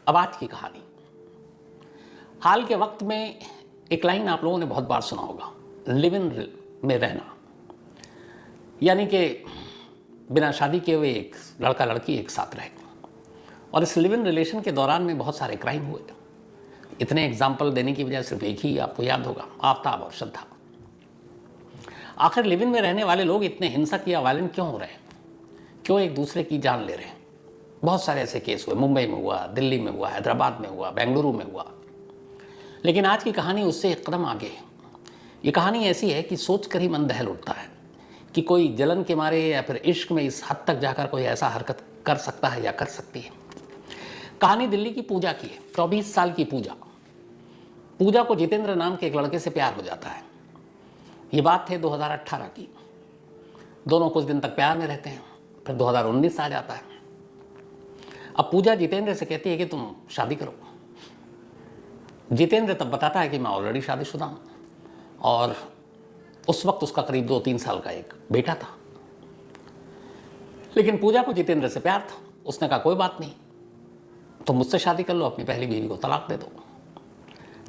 अब आज की कहानी। हाल के वक्त में एक लाइन आप लोगों ने बहुत बार सुना होगा, लिव इन में रहना, यानी कि बिना शादी किए हुए एक लड़का लड़की एक साथ रहे। और इस लिव इन रिलेशन के दौरान में बहुत सारे क्राइम हुए। इतने एग्जाम्पल देने की वजह सिर्फ एक ही आपको याद होगा, आफ्ताब और श्रद्धा। आखिर लिव इन में रहने वाले लोग इतने हिंसक या वायलेंट क्यों हो रहे हैं? क्यों एक दूसरे की जान ले रहे हैं? बहुत सारे ऐसे केस हुए, मुंबई में हुआ, दिल्ली में हुआ, हैदराबाद में हुआ, बेंगलुरु में हुआ। लेकिन आज की कहानी उससे एक कदम आगे है। ये कहानी ऐसी है कि सोच कर ही मन दहल उठता है कि कोई जलन के मारे या फिर इश्क में इस हद तक जाकर कोई ऐसा हरकत कर सकता है या कर सकती है। कहानी दिल्ली की पूजा की है, 24 साल की पूजा। पूजा को जितेंद्र नाम के एक लड़के से प्यार हो जाता है। ये बात है 2018 की। दोनों कुछ दिन तक प्यार में रहते हैं, फिर 2019 आ जाता है। अब पूजा जितेंद्र से कहती है कि तुम शादी करो। जितेंद्र तब बताता है कि मैं ऑलरेडी शादीशुदा हूँ और उस वक्त उसका करीब 2-3 साल का एक बेटा था। लेकिन पूजा को जितेंद्र से प्यार था। उसने कहा कोई बात नहीं, तुम मुझसे शादी कर लो, अपनी पहली बीवी को तलाक दे दो।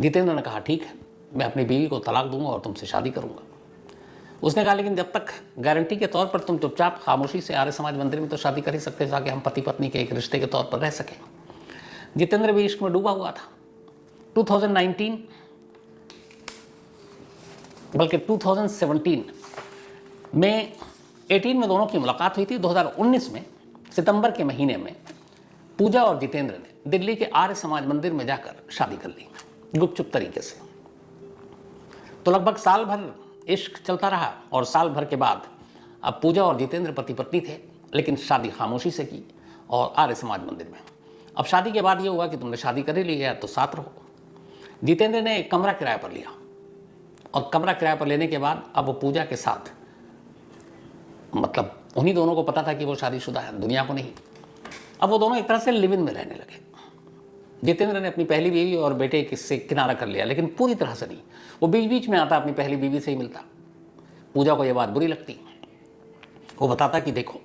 जितेंद्र ने कहा ठीक है, मैं अपनी बीवी को तलाक दूंगा और तुमसे शादी करूंगा। उसने कहा लेकिन जब तक गारंटी के तौर पर तुम चुपचाप खामोशी से आर्य समाज मंदिर में तो शादी कर ही सकते, ताकि हम पति पत्नी के एक रिश्ते के तौर पर रह सकें। जितेंद्र भी इश्क में डूबा हुआ था। 2019 बल्कि 2017 में 18 में दोनों की मुलाकात हुई थी। 2019 में सितंबर के महीने में पूजा और जितेंद्र ने दिल्ली के आर्य समाज मंदिर में जाकर शादी कर ली, गुपचुप तरीके से। तो लगभग साल भर इश्क चलता रहा और साल भर के बाद अब पूजा और जितेंद्र पति पत्नी थे, लेकिन शादी खामोशी से की और आर्य समाज मंदिर में। अब शादी के बाद ये हुआ कि तुमने शादी कर ही ली है तो साथ रहो। जितेंद्र ने एक कमरा किराए पर लिया और कमरा किराए पर लेने के बाद अब वो पूजा के साथ, मतलब उन्हीं दोनों को पता था कि वो शादीशुदा है, दुनिया को नहीं। अब वो दोनों एक तरह से लिव इन में रहने लगे। जितेंद्र ने अपनी पहली बीवी और बेटे से किनारा कर लिया, लेकिन पूरी तरह से नहीं। वो बीच बीच में आता, अपनी पहली बीवी से ही मिलता। पूजा को यह बात बुरी लगती। वो बताता कि देखो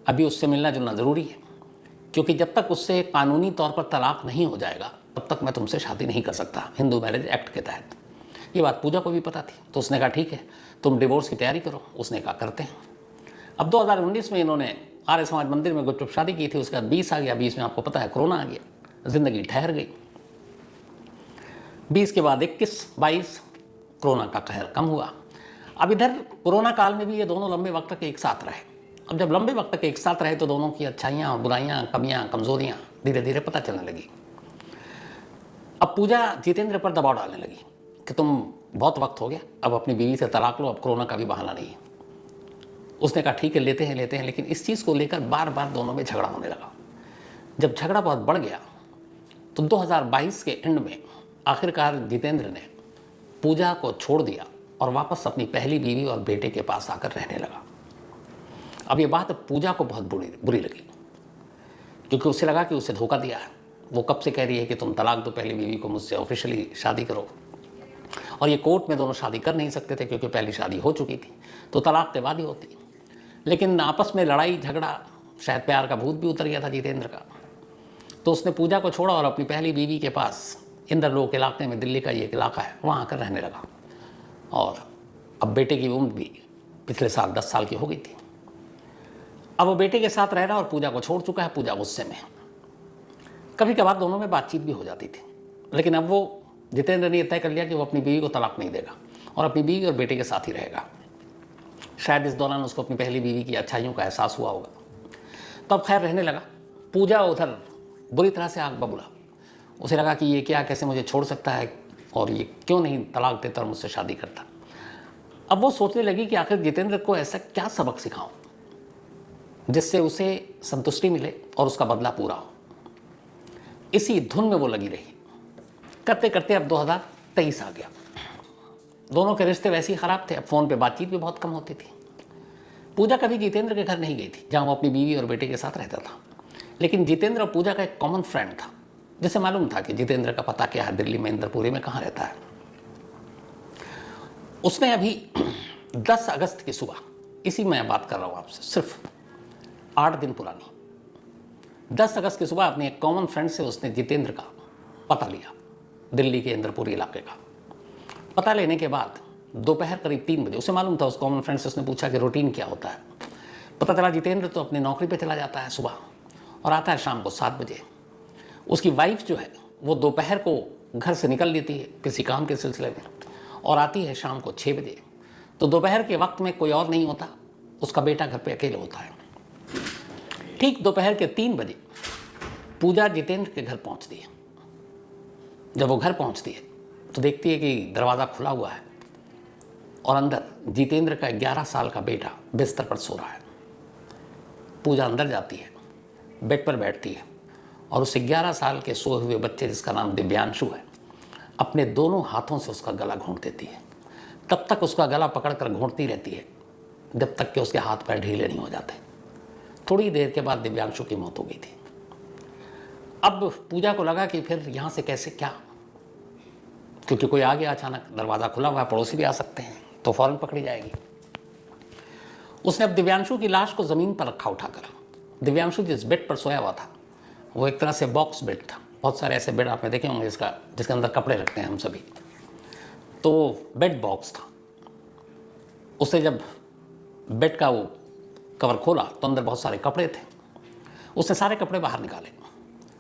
अभी उससे मिलना जुलना ज़रूरी है, क्योंकि जब तक उससे कानूनी तौर पर तलाक नहीं हो जाएगा तब तक मैं तुमसे शादी नहीं कर सकता, हिंदू मैरिज एक्ट के तहत। ये बात पूजा को भी पता थी। तो उसने कहा ठीक है, तुम डिवोर्स की तैयारी करो। उसने कहा करते हैं। अब 2019 में इन्होंने आर्य समाज मंदिर में गुपचुप शादी की थी। उसके बाद 20 आ गया, 20 में आपको पता है कोरोना आ गया, जिंदगी ठहर गई। 20 के बाद 21, 22, कोरोना का कहर कम हुआ। अब इधर कोरोना काल में भी ये दोनों लंबे वक्त तक एक साथ रहे। अब जब लंबे वक्त तक एक साथ रहे तो दोनों की अच्छाइयाँ, बुराइयाँ, कमियाँ, कमजोरियाँ धीरे धीरे पता चलने लगी। अब पूजा जितेंद्र पर दबाव डालने लगी कि तुम बहुत वक्त हो गया, अब अपनी बीवी से तलाक लो, अब कोरोना का भी बहाना नहीं है। उसने कहा ठीक है लेते हैं, लेकिन इस चीज़ को लेकर बार बार दोनों में झगड़ा होने लगा। जब झगड़ा बहुत बढ़ गया तो 2022 के एंड में आखिरकार जितेंद्र ने पूजा को छोड़ दिया और वापस अपनी पहली बीवी और बेटे के पास आकर रहने लगा। अब ये बात पूजा को बहुत बुरी लगी, क्योंकि उसे लगा कि उसे धोखा दिया है। वो कब से कह रही है कि तुम तलाक दो पहली बीवी को, मुझसे ऑफिशियली शादी करो। और ये कोर्ट में दोनों शादी कर नहीं सकते थे क्योंकि पहली शादी हो चुकी थी, तो तलाक के बाद ही होती। लेकिन आपस में लड़ाई झगड़ा, शायद प्यार का भूत भी उतर गया था जितेंद्र का। तो उसने पूजा को छोड़ा और अपनी पहली बीवी के पास इंद्रलोक इलाके में, दिल्ली का ये इलाका है, वहाँ आकर रहने लगा। और अब बेटे की उम्र भी पिछले साल 10 साल की हो गई थी। अब वो बेटे के साथ रह रहा और पूजा को छोड़ चुका है। पूजा गुस्से में। कभी कभार दोनों में बातचीत भी हो जाती थी, लेकिन अब वो जितेंद्र ने तय कर लिया कि वो अपनी बीवी को तलाक नहीं देगा और अपनी बीवी और बेटे के साथ ही रहेगा। शायद इस दौरान उसको अपनी पहली बीवी की अच्छाइयों का एहसास हुआ होगा। तो अब खैर रहने लगा। पूजा उधर बुरी तरह से आग बबूला। उसे लगा कि ये क्या, कैसे मुझे छोड़ सकता है और ये क्यों नहीं तलाक देता और मुझसे शादी करता। अब वो सोचने लगी कि आखिर जितेंद्र को ऐसा क्या सबक सिखाऊं जिससे उसे संतुष्टि मिले और उसका बदला पूरा हो। इसी धुन में वो लगी रही। करते करते अब 2023 आ गया। दोनों के रिश्ते वैसे ही ख़राब थे। अब फ़ोन पे बातचीत भी बहुत कम होती थी। पूजा कभी जितेंद्र के घर नहीं गई थी, जहाँ वो अपनी बीवी और बेटे के साथ रहता था। लेकिन जितेंद्र और पूजा का एक कॉमन फ्रेंड था, जिसे मालूम था कि जितेंद्र का पता क्या है, दिल्ली में इंद्रपुरी में कहाँ रहता है। उसने अभी 10 अगस्त की सुबह, इसी मैं बात कर रहा हूँ आपसे, सिर्फ 8 दिन पुरानी, 10 अगस्त की सुबह अपने एक कॉमन फ्रेंड से उसने जितेंद्र का पता लिया, दिल्ली के इंद्रपुरी इलाके का। पता लेने के बाद दोपहर करीब 3 बजे, उसे मालूम था, उस कॉमन फ्रेंड से उसने पूछा कि रूटीन क्या होता है। पता चला जितेंद्र तो अपनी नौकरी पे चला जाता है सुबह और आता है शाम को 7 बजे। उसकी वाइफ जो है वो दोपहर को घर से निकल लेती है किसी काम के सिलसिले में और आती है शाम को 6 बजे। तो दोपहर के वक्त में कोई और नहीं होता, उसका बेटा घर पे अकेले होता है। ठीक दोपहर के 3 बजे पूजा जितेंद्र के घर पहुंचती है। जब वो घर पहुंचती है तो देखती है कि दरवाज़ा खुला हुआ है और अंदर जितेंद्र का 11 साल का बेटा बिस्तर पर सो रहा है। पूजा अंदर जाती है, बेड पर बैठती है और उस 11 साल के सोए हुए बच्चे, जिसका नाम दिव्यांशु है, अपने दोनों हाथों से उसका गला घोंट देती है। तब तक उसका गला पकड़कर घोंटती रहती है जब तक कि उसके हाथ पैर ढीले नहीं हो जाते। थोड़ी देर के बाद दिव्यांशु की मौत हो गई थी। अब पूजा को लगा कि फिर यहाँ से कैसे क्या, क्योंकि कोई आ गया अचानक, दरवाज़ा खुला हुआ है, पड़ोसी भी आ सकते हैं, तो फौरन पकड़ी जाएगी। उसने अब दिव्यांशु की लाश को ज़मीन पर रखा उठाकर। दिव्यांशु जिस बेड पर सोया हुआ था वो एक तरह से बॉक्स बेड था। बहुत सारे ऐसे बेड आपने देखे होंगे जिसके अंदर कपड़े रखते हैं हम सभी, तो बेड बॉक्स था। उसे जब बेड का वो कवर खोला तो अंदर बहुत सारे कपड़े थे। उसने सारे कपड़े बाहर निकाले,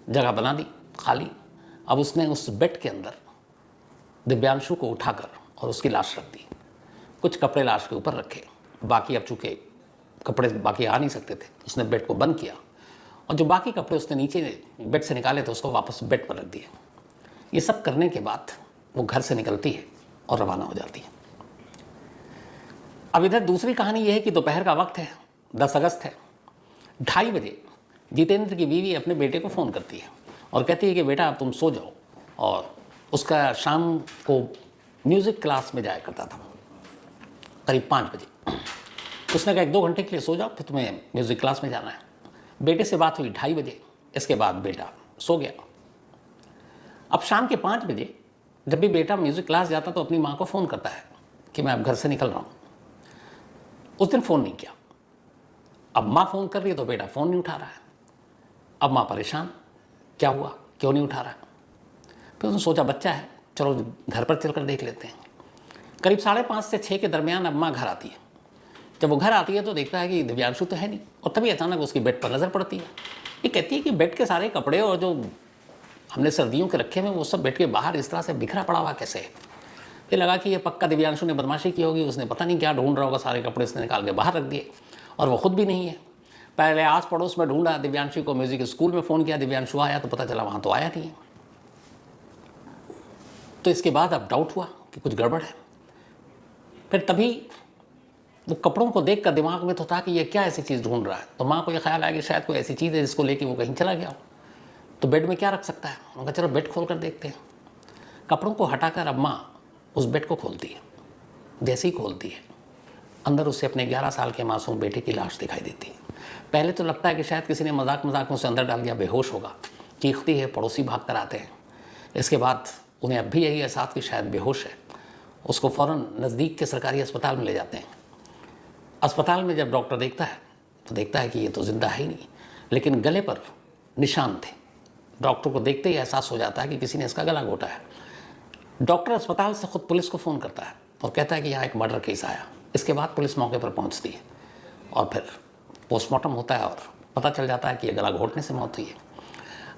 जगह बना दी खाली। अब उसने उस बेड के अंदर दिव्यांशु को उठाकर और उसकी लाश रख दी। कुछ कपड़े लाश के ऊपर रखे, बाकी अब चूँकि कपड़े बाकी आ नहीं सकते थे, उसने बेड को बंद किया और जो बाकी कपड़े उसने नीचे बेड से निकाले थे उसको वापस बेड पर रख दिए। ये सब करने के बाद वो घर से निकलती है और रवाना हो जाती है। अब इधर दूसरी कहानी ये है कि दोपहर का वक्त है, 10 अगस्त है। 2:30 बजे जितेंद्र की बीवी अपने बेटे को फ़ोन करती है और कहती है कि बेटा अब तुम सो जाओ। और उसका शाम को म्यूज़िक क्लास में जाया करता था, करीब 5 बजे। उसने कहा 1-2 घंटे के लिए सो जाओ, फिर तुम्हें म्यूज़िक क्लास में जाना है। बेटे से बात हुई 2:30 बजे, इसके बाद बेटा सो गया। अब शाम के 5 बजे जब भी बेटा म्यूज़िक क्लास जाता तो अपनी माँ को फ़ोन करता है कि मैं अब घर से निकल रहा हूँ। उस दिन फ़ोन नहीं किया। अब माँ फ़ोन कर रही है तो बेटा फ़ोन नहीं उठा रहा है। अब माँ परेशान, क्या हुआ, क्यों नहीं उठा रहा है। फिर उसने सोचा बच्चा है, चलो घर पर चलकर देख लेते हैं। करीब 5:30 से 6 के दरमियान अब माँ घर आती है। जब वो घर आती है तो देखता है कि दिव्यांशु तो है नहीं, और तभी अचानक उसकी बेड पर नज़र पड़ती है। ये कहती है कि बेड के सारे कपड़े और जो हमने सर्दियों के रखे हुए वो सब बेड के बाहर इस तरह से बिखरा पड़ा हुआ कैसे है। ये लगा कि ये पक्का दिव्यांशु ने बदमाशी की होगी, उसने पता नहीं क्या ढूंढ रहा होगा, सारे कपड़े उसने निकाल के बाहर रख दिए और वो खुद भी नहीं है। पहले आस पड़ोस में ढूंढा, दिव्यांशु को म्यूज़िक स्कूल में फ़ोन किया, दिव्यांशु आया तो पता चला वहाँ तो आया नहीं है। तो इसके बाद अब डाउट हुआ कि कुछ गड़बड़ है। फिर तभी वो कपड़ों को देख कर दिमाग में तो था कि ये क्या ऐसी चीज़ ढूंढ रहा है। तो माँ को ये ख्याल आया कि शायद कोई ऐसी चीज़ है जिसको लेके वो कहीं चला गया हो। तो बेड में क्या रख सकता है, उनका चलो बेड खोल कर देखते हैं। कपड़ों को हटाकर अब माँ उस बेड को खोलती है। जैसे ही खोलती है अंदर उससे अपने 11 साल के मासूम बेटे की लाश दिखाई देती है। पहले तो लगता है कि शायद किसी ने मजाक में उसे अंदर डाल दिया, बेहोश होगा। चीखती है, पड़ोसी भाग कर आते हैं। इसके बाद उन्हें अब भी यही एहसास कि शायद बेहोश है। उसको फ़ौरन नज़दीक के सरकारी अस्पताल में ले जाते हैं। अस्पताल में जब डॉक्टर देखता है तो देखता है कि ये तो ज़िंदा है ही नहीं, लेकिन गले पर निशान थे। डॉक्टर को देखते ही एहसास हो जाता है कि किसी ने इसका गला घोटा है। डॉक्टर अस्पताल से खुद पुलिस को फ़ोन करता है और कहता है कि यहाँ एक मर्डर केस आया। इसके बाद पुलिस मौके पर पहुँचती है और फिर पोस्टमार्टम होता है और पता चल जाता है कि ये गला घोटने से मौत हुई है।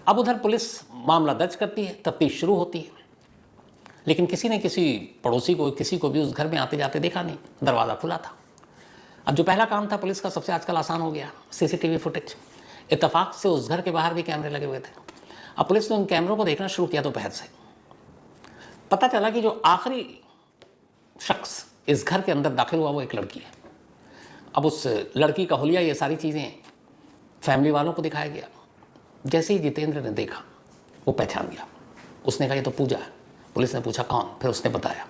अब उधर पुलिस मामला दर्ज करती है, तफ्तीश शुरू होती है, लेकिन किसी ने किसी पड़ोसी को, किसी को भी उस घर में आते जाते देखा नहीं, दरवाज़ा खुला था। अब जो पहला काम था पुलिस का, सबसे आजकल आसान हो गया, सीसीटीवी फुटेज। इत्तेफाक से उस घर के बाहर भी कैमरे लगे हुए थे। अब पुलिस ने उन कैमरों को देखना शुरू किया दोपहर से। पता चला कि जो आखिरी शख्स इस घर के अंदर दाखिल हुआ वो एक लड़की है। अब उस लड़की का हुलिया, ये सारी चीज़ें फैमिली वालों को दिखाया गया। जैसे ही जितेंद्र ने देखा वो पहचान गया। उसने कहा ये तो पूजा है। पुलिस ने पूछा कौन, फिर उसने बताया।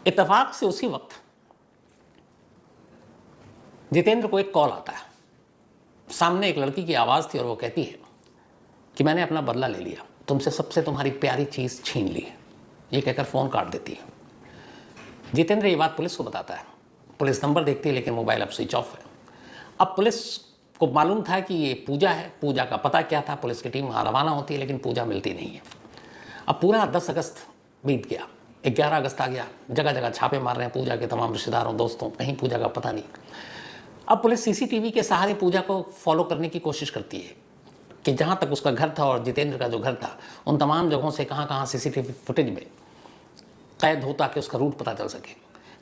इत्तेफाक से उसी वक्त जितेंद्र को एक कॉल आता है। सामने एक लड़की की आवाज़ थी और वो कहती है कि मैंने अपना बदला ले लिया, तुमसे सबसे तुम्हारी प्यारी चीज़ छीन ली है। ये कहकर फ़ोन काट देती है। जितेंद्र ये बात पुलिस को बताता है। पुलिस नंबर देखती है लेकिन मोबाइल अब स्विच ऑफ है। अब पुलिस को मालूम था कि ये पूजा है, पूजा का पता क्या था, पुलिस की टीम वहाँ रवाना होती है लेकिन पूजा मिलती नहीं है। अब पूरा 10 अगस्त बीत गया, 11 अगस्त आ गया, जगह जगह छापे मार रहे हैं पूजा के तमाम रिश्तेदारों दोस्तों, कहीं पूजा का पता नहीं। अब पुलिस सीसीटीवी के सहारे पूजा को फॉलो करने की कोशिश करती है कि जहाँ तक उसका घर था और जितेंद्र का जो घर था उन तमाम जगहों से कहाँ कहाँ सीसीटीवी फुटेज में कैद हो ताकि उसका रूट पता चल सके।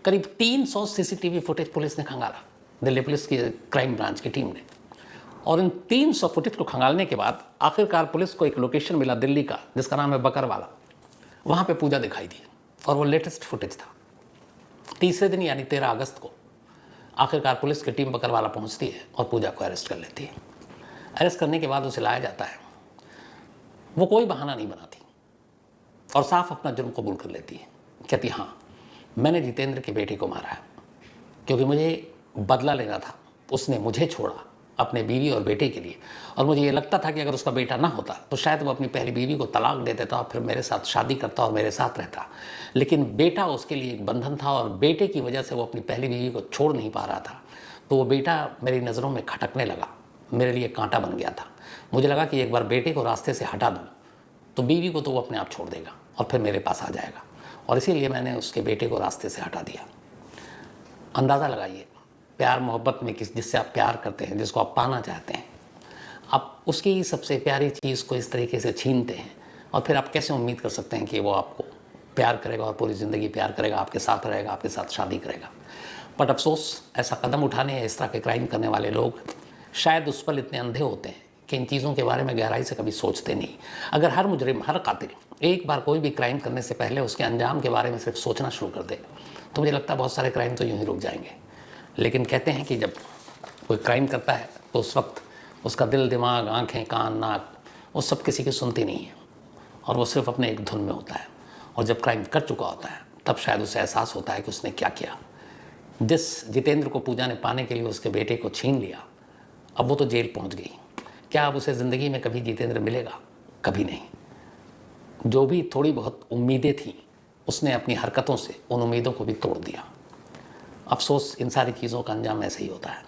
करीब 300 सीसीटीवी फुटेज पुलिस ने खंगाला, दिल्ली पुलिस की क्राइम ब्रांच की टीम ने। और इन 300 फुटेज को खंगालने के बाद आखिरकार पुलिस को एक लोकेशन मिला दिल्ली का जिसका नाम है बकरवाला। वहाँ पे पूजा दिखाई दी और वो लेटेस्ट फुटेज था। तीसरे दिन यानी 13 अगस्त को आखिरकार पुलिस की टीम बकरवाला पहुँचती है और पूजा को अरेस्ट कर लेती है। अरेस्ट करने के बाद उसे लाया जाता है। वो कोई बहाना नहीं बनाती और साफ अपना जुर्म कबूल कर लेती है। कहती हाँ, मैंने जितेंद्र के बेटे को मारा है क्योंकि मुझे बदला लेना था। उसने मुझे छोड़ा अपने बीवी और बेटे के लिए, और मुझे ये लगता था कि अगर उसका बेटा ना होता तो शायद वो अपनी पहली बीवी को तलाक दे देता और फिर मेरे साथ शादी करता और मेरे साथ रहता। लेकिन बेटा उसके लिए एक बंधन था और बेटे की वजह से वो अपनी पहली बीवी को छोड़ नहीं पा रहा था। तो वो बेटा मेरी नज़रों में खटकने लगा, मेरे लिए कांटा बन गया था। मुझे लगा कि एक बार बेटे को रास्ते से हटा दूँ तो बीवी को तो वो अपने आप छोड़ देगा और फिर मेरे पास आ जाएगा, और इसीलिए मैंने उसके बेटे को रास्ते से हटा दिया। अंदाज़ा लगाइए, प्यार मोहब्बत में जिससे आप प्यार करते हैं, जिसको आप पाना चाहते हैं, आप उसकी सबसे प्यारी चीज़ को इस तरीके से छीनते हैं और फिर आप कैसे उम्मीद कर सकते हैं कि वो आपको प्यार करेगा और पूरी ज़िंदगी प्यार करेगा, आपके साथ रहेगा, आपके साथ शादी करेगा। बट अफसोस, ऐसा कदम उठाने या इस तरह के क्राइम करने वाले लोग शायद उस पल इतने अंधे होते हैं कि इन चीज़ों के बारे में गहराई से कभी सोचते नहीं। अगर हर मुजरिम, हर कातिल एक बार कोई भी क्राइम करने से पहले उसके अंजाम के बारे में सिर्फ सोचना शुरू कर दे तो मुझे लगता है बहुत सारे क्राइम तो यूँ ही रुक जाएंगे। लेकिन कहते हैं कि जब कोई क्राइम करता है तो उस वक्त उसका दिल, दिमाग, आँखें, कान, नाक, वो सब किसी की सुनती नहीं है और वो सिर्फ अपने एक धुन में होता है। और जब क्राइम कर चुका होता है तब शायद उसे एहसास होता है कि उसने क्या किया। जिस जितेंद्र को पूजा ने पाने के लिए उसके बेटे को छीन लिया, अब वो तो जेल पहुंच गई। क्या अब उसे ज़िंदगी में कभी जितेंद्र मिलेगा? कभी नहीं। जो भी थोड़ी बहुत उम्मीदें थीं उसने अपनी हरकतों से उन उम्मीदों को भी तोड़ दिया। अफसोस, इन सारी चीज़ों का अंजाम ऐसे ही होता है।